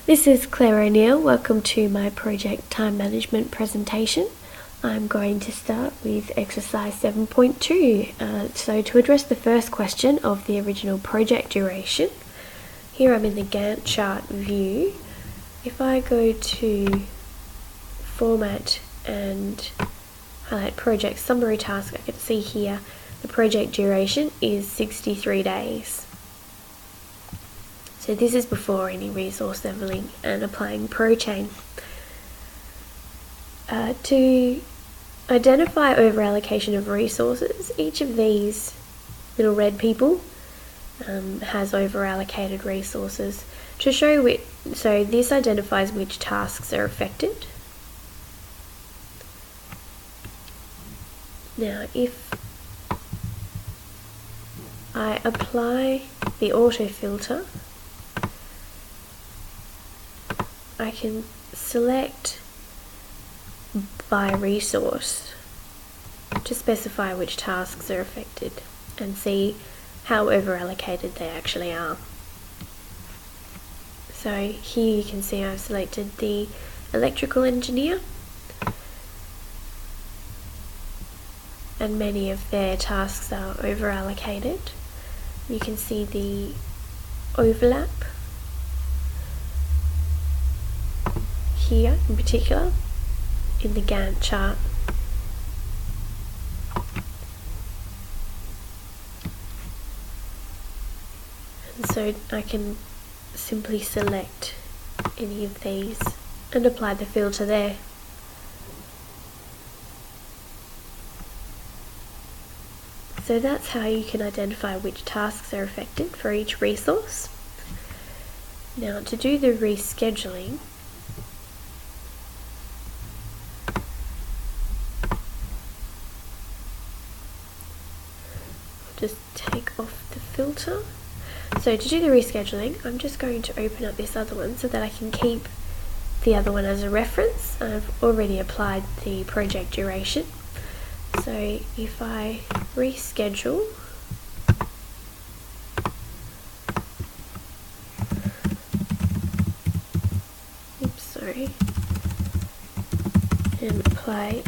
This is Claire O'Neill. Welcome to my project time management presentation. I'm going to start with exercise 7.2. So to address the first question of the original project duration, here I'm in the Gantt chart view. If I go to format and highlight project summary task, I can see here the project duration is 63 days. So this is before any resource leveling and applying Prochain. To identify overallocation of resources, each of these little red people has overallocated resources. To show which, so this identifies which tasks are affected. Now, if I apply the auto filter, I can select by resource to specify which tasks are affected and see how overallocated they actually are. So here you can see I've selected the electrical engineer, and many of their tasks are overallocated. You can see the overlap here in particular in the Gantt chart. And so I can simply select any of these and apply the filter there. So that's how you can identify which tasks are affected for each resource. Now, to do the rescheduling, just take off the filter. So to do the rescheduling, I'm just going to open up this other one so that I can keep the other one as a reference. I've already applied the project duration. So if I reschedule, and apply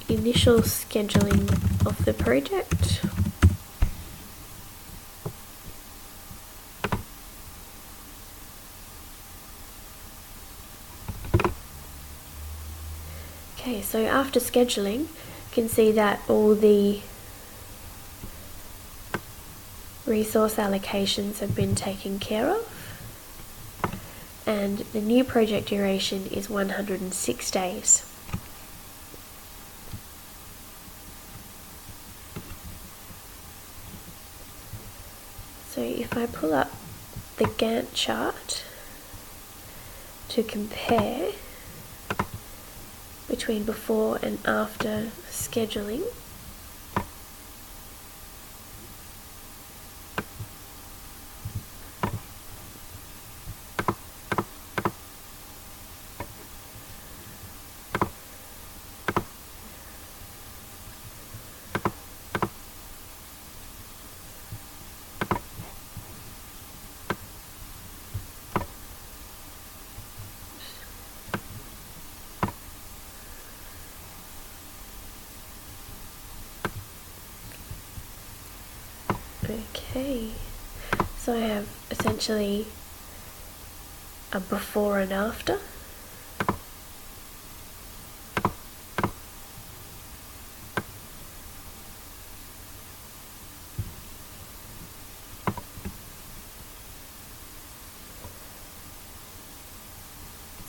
initial scheduling of the project. Okay, so after scheduling, you can see that all the resource allocations have been taken care of, and the new project duration is 106 days. So if I pull up the Gantt chart to compare between before and after scheduling, okay, so I have essentially a before and after.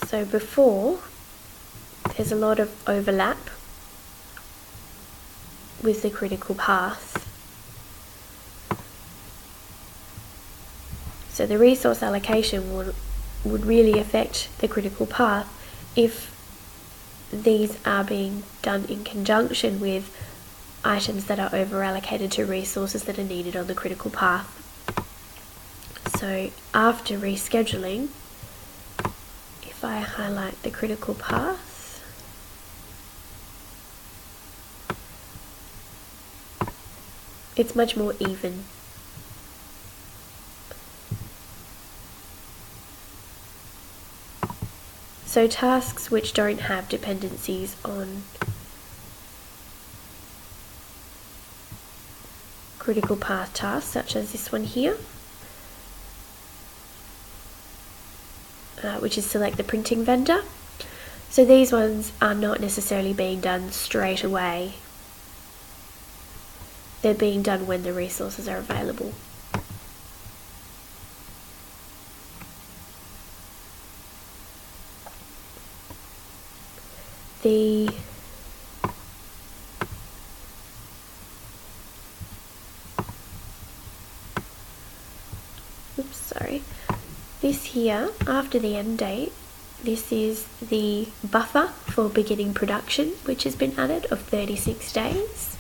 So before, there's a lot of overlap with the critical path. So the resource allocation would really affect the critical path if these are being done in conjunction with items that are overallocated to resources that are needed on the critical path. So after rescheduling, if I highlight the critical path, it's much more even. So tasks which don't have dependencies on critical path tasks, such as this one here, which is select the printing vendor. So these ones are not necessarily being done straight away. They're being done when the resources are available. This here, after the end date, this is the buffer for beginning production, which has been added, of 36 days.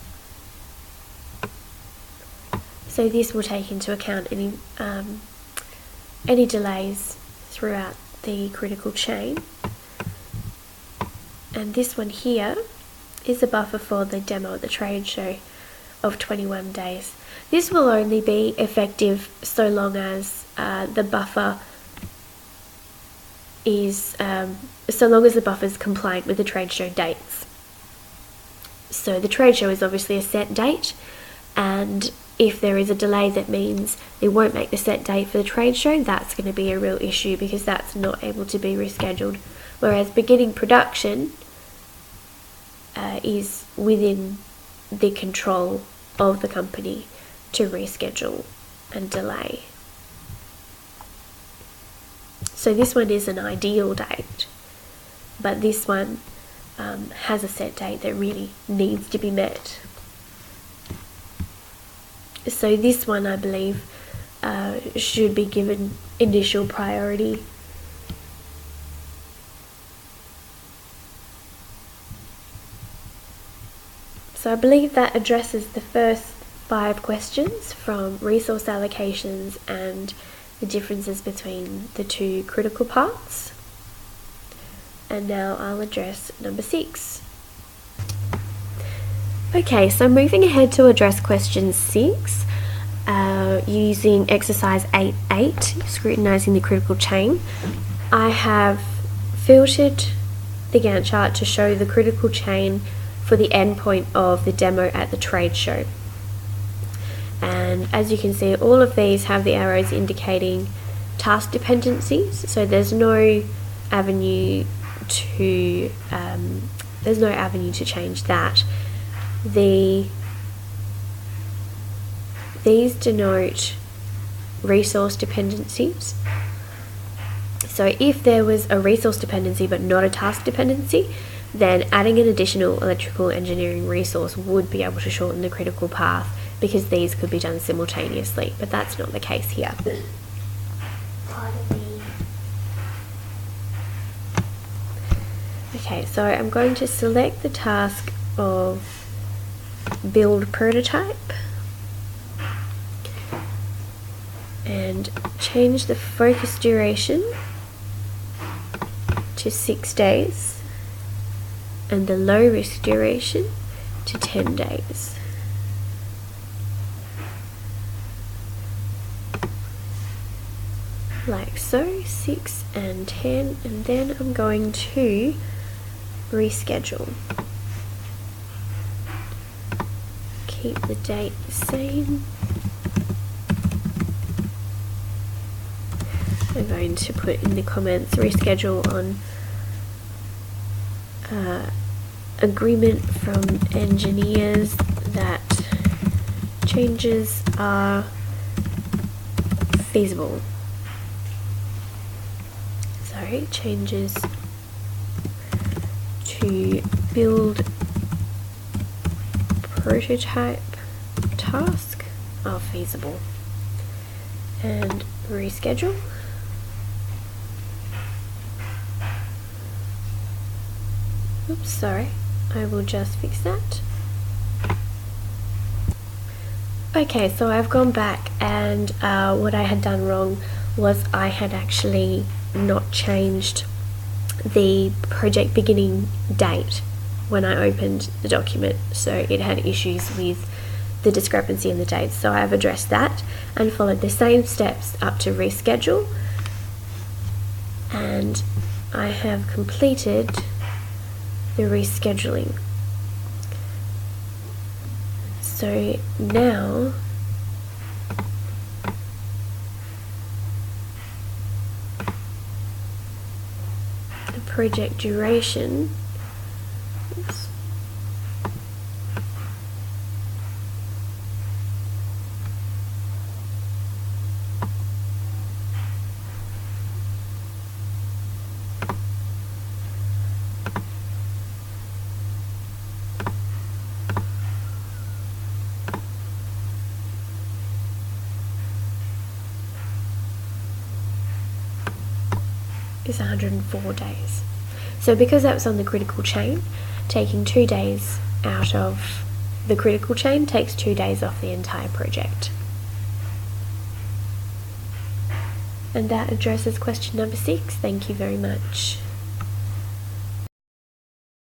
So this will take into account any delays throughout the critical chain. And this one here is a buffer for the demo at the trade show of 21 days. This will only be effective so long as the buffer is compliant with the trade show dates. So the trade show is obviously a set date, and if there is a delay that means they won't make the set date for the trade show, that's going to be a real issue because that's not able to be rescheduled. Whereas beginning production is within the control of the company to reschedule and delay. So this one is an ideal date, but this one has a set date that really needs to be met. So this one, I believe, should be given initial priority. So I believe that addresses the first 5 questions from resource allocations and the differences between the 2 critical paths. And now I'll address number 6. Okay, so moving ahead to address question 6, using exercise 8.8, scrutinising the critical chain, I have filtered the Gantt chart to show the critical chain for the endpoint of the demo at the trade show. And as you can see, all of these have the arrows indicating task dependencies, so there's no avenue to change that. These denote resource dependencies. So if there was a resource dependency but not a task dependency, then adding an additional electrical engineering resource would be able to shorten the critical path because these could be done simultaneously, but that's not the case here. Okay, so I'm going to select the task of build prototype and change the focus duration to 6 days and the low risk duration to 10 days. Like so, 6 and 10, and then I'm going to reschedule. Keep the date the same. I'm going to put in the comments reschedule on agreement from engineers that changes are feasible. Sorry, changes to build prototype task are feasible. And reschedule. Oops, sorry. I will just fix that. Okay, so I've gone back and what I had done wrong was I had actually not changed the project beginning date when I opened the document, so it had issues with the discrepancy in the dates. So I've addressed that and followed the same steps up to reschedule, and I have completed the rescheduling. So now the project duration is 104 days. So because that was on the critical chain, taking 2 days out of the critical chain takes 2 days off the entire project. And that addresses question number 6. Thank you very much.